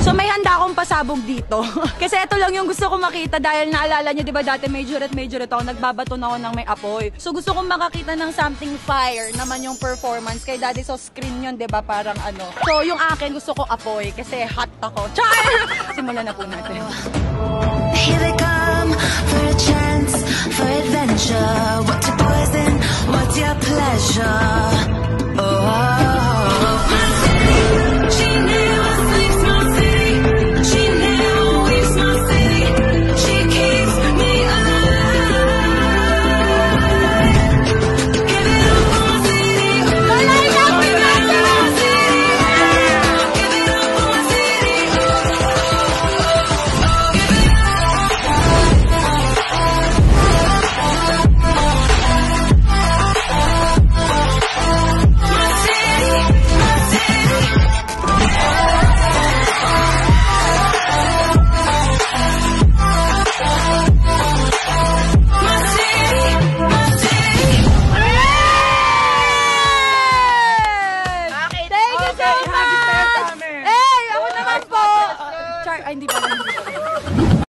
So may handa akong pasabog dito. Kasi ito lang yung gusto ko makita dahil naalala nyo, di ba dati majorette ako, nagbabaton ako ng may apoy. So gusto kong makakita ng something fire naman yung performance. Kay daddy so screen yun, di ba, parang ano. So yung akin gusto ko apoy kasi hot ako. Char! Simulan na po natin. Here they come for a chance, for adventure. What's your poison? What's your pleasure? Oh. Ay, hindi pa.